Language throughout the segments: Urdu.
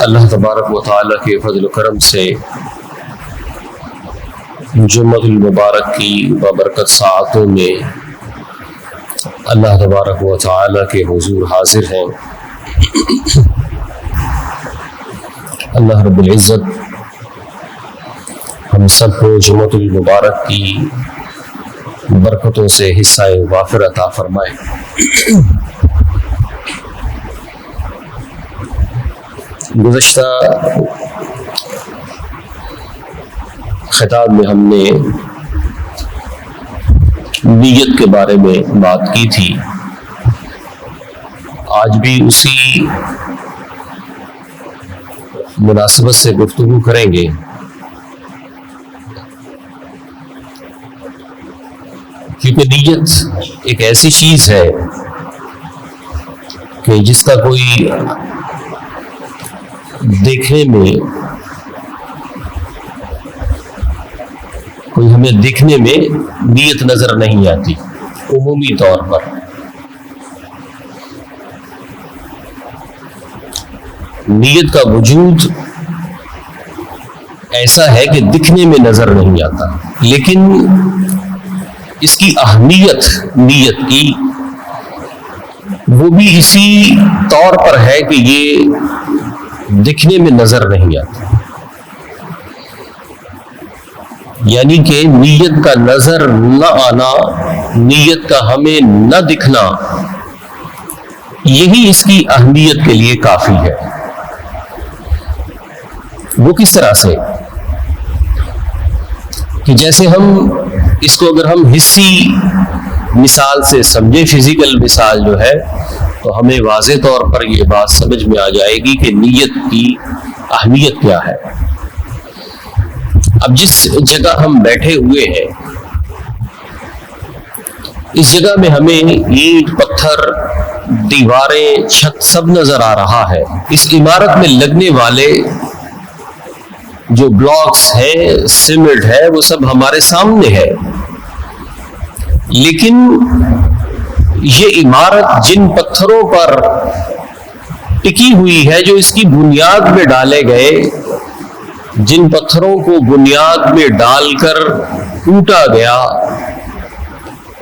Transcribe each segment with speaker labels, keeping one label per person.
Speaker 1: اللہ تبارک و تعالیٰ کے فضل و کرم سے جمعۃ المبارک کی بابرکت ساعتوں میں اللہ تبارک و تعالیٰ کے حضور حاضر ہیں۔ اللہ رب العزت ہم سب کو جمعۃ المبارک کی برکتوں سے حصہ وافر عطا فرمائے۔ گزشتہ خطاب میں ہم نے نیت کے بارے میں بات کی تھی، آج بھی اسی مناسبت سے گفتگو کریں گے۔ کیونکہ نیت ایک ایسی چیز ہے کہ جس کا کوئی دیکھنے میں ہمیں دیکھنے میں نیت نظر نہیں آتی عمومی طور پر۔ نیت کا وجود ایسا ہے کہ دکھنے میں نظر نہیں آتا، لیکن اس کی اہمیت نیت کی وہ بھی اسی طور پر ہے کہ یہ دکھنے میں نظر نہیں آتا، یعنی کہ نیت کا نظر نہ آنا، نیت کا ہمیں نہ دکھنا، یہی اس کی اہمیت کے لیے کافی ہے۔ وہ کس طرح سے کہ جیسے ہم اس کو اگر ہم حصی مثال سے سمجھیں، فزیکل مثال جو ہے، تو ہمیں واضح طور پر یہ بات سمجھ میں آ جائے گی کہ نیت کی اہمیت کیا ہے۔ اب جس جگہ ہم بیٹھے ہوئے ہیں، اس جگہ میں ہمیں اینٹ، پتھر، دیواریں، چھت سب نظر آ رہا ہے۔ اس عمارت میں لگنے والے جو بلاکس ہیں، سیمنٹ ہے، وہ سب ہمارے سامنے ہے، لیکن یہ عمارت جن پتھروں پر ٹکی ہوئی ہے، جو اس کی بنیاد میں ڈالے گئے، جن پتھروں کو بنیاد میں ڈال کر ٹوٹا گیا،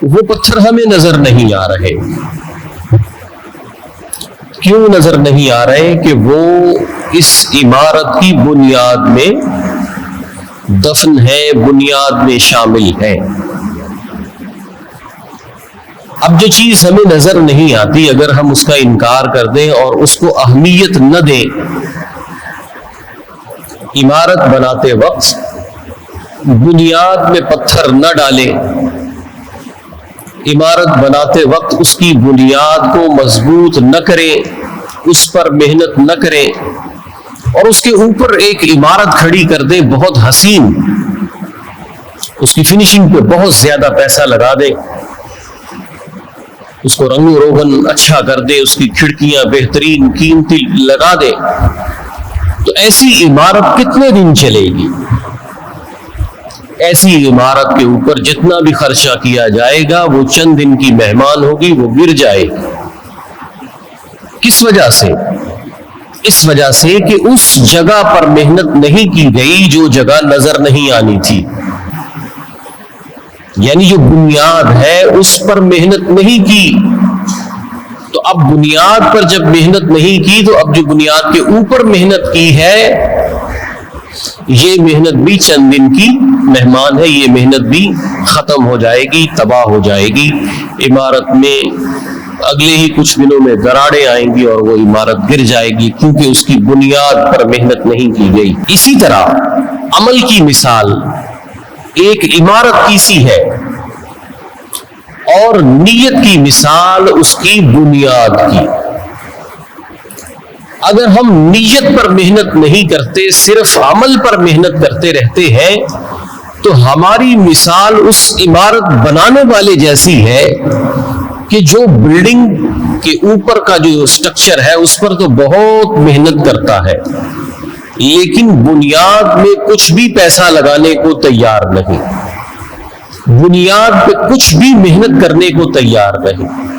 Speaker 1: وہ پتھر ہمیں نظر نہیں آ رہے۔ کیوں نظر نہیں آ رہے؟ کہ وہ اس عمارت کی بنیاد میں دفن ہے، بنیاد میں شامل ہے۔ اب جو چیز ہمیں نظر نہیں آتی، اگر ہم اس کا انکار کر دیں اور اس کو اہمیت نہ دیں، عمارت بناتے وقت بنیاد میں پتھر نہ ڈالیں، عمارت بناتے وقت اس کی بنیاد کو مضبوط نہ کریں، اس پر محنت نہ کریں، اور اس کے اوپر ایک عمارت کھڑی کر دیں بہت حسین، اس کی فنیشنگ پہ بہت زیادہ پیسہ لگا دیں، اس کو رنگ و روغن اچھا کر دے، اس کی کھڑکیاں بہترین قیمتی لگا دے، تو ایسی عمارت کتنے دن چلے گی؟ ایسی عمارت کے اوپر جتنا بھی خرچہ کیا جائے گا وہ چند دن کی مہمان ہوگی، وہ گر جائے گی۔ کس وجہ سے؟ اس وجہ سے کہ اس جگہ پر محنت نہیں کی گئی جو جگہ نظر نہیں آنی تھی، یعنی جو بنیاد ہے اس پر محنت نہیں کی۔ تو اب بنیاد پر جب محنت نہیں کی، تو اب جو بنیاد کے اوپر محنت کی ہے، یہ محنت بھی چند دن کی مہمان ہے، یہ محنت بھی ختم ہو جائے گی، تباہ ہو جائے گی۔ عمارت میں اگلے ہی کچھ دنوں میں دراڑیں آئیں گی اور وہ عمارت گر جائے گی، کیونکہ اس کی بنیاد پر محنت نہیں کی گئی۔ اسی طرح عمل کی مثال ایک عمارت کی سی ہے، اور نیت کی مثال اس کی بنیاد کی۔ اگر ہم نیت پر محنت نہیں کرتے، صرف عمل پر محنت کرتے رہتے ہیں، تو ہماری مثال اس عمارت بنانے والے جیسی ہے کہ جو بلڈنگ کے اوپر کا جو سٹرکچر ہے اس پر تو بہت محنت کرتا ہے، لیکن بنیاد میں کچھ بھی پیسہ لگانے کو تیار نہیں، بنیاد پہ کچھ بھی محنت کرنے کو تیار نہیں۔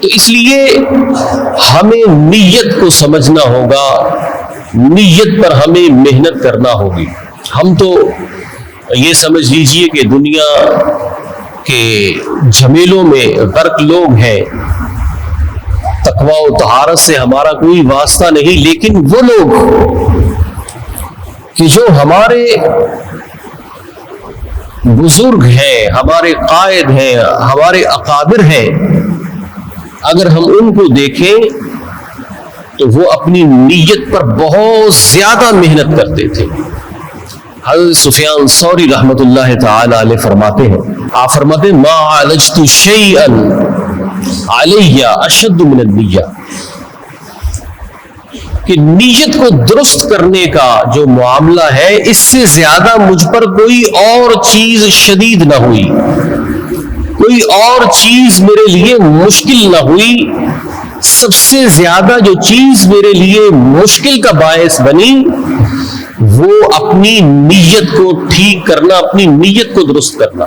Speaker 1: تو اس لیے ہمیں نیت کو سمجھنا ہوگا نیت پر ہمیں محنت کرنا ہوگی. ہم تو یہ سمجھ لیجئے کہ دنیا کے جھمیلوں میں غرق لوگ ہیں، تقوی و طہارت سے ہمارا کوئی واسطہ نہیں، لیکن وہ لوگ کہ جو ہمارے بزرگ ہیں، ہمارے قائد ہیں، ہمارے اکابر ہیں، اگر ہم ان کو دیکھیں تو وہ اپنی نیت پر بہت زیادہ محنت کرتے تھے. حضرت سفیان ثوری رحمۃ اللہ تعالی علیہ فرماتے ہیں، آپ فرماتے ہیں ما عالجت شیئا علی اشد من النیہ، کہ نیت کو درست کرنے کا جو معاملہ ہے اس سے زیادہ مجھ پر کوئی اور چیز شدید نہ ہوئی، کوئی اور چیز میرے لیے مشکل نہ ہوئی. سب سے زیادہ جو چیز میرے لیے مشکل کا باعث بنی وہ اپنی نیت کو ٹھیک کرنا، اپنی نیت کو درست کرنا.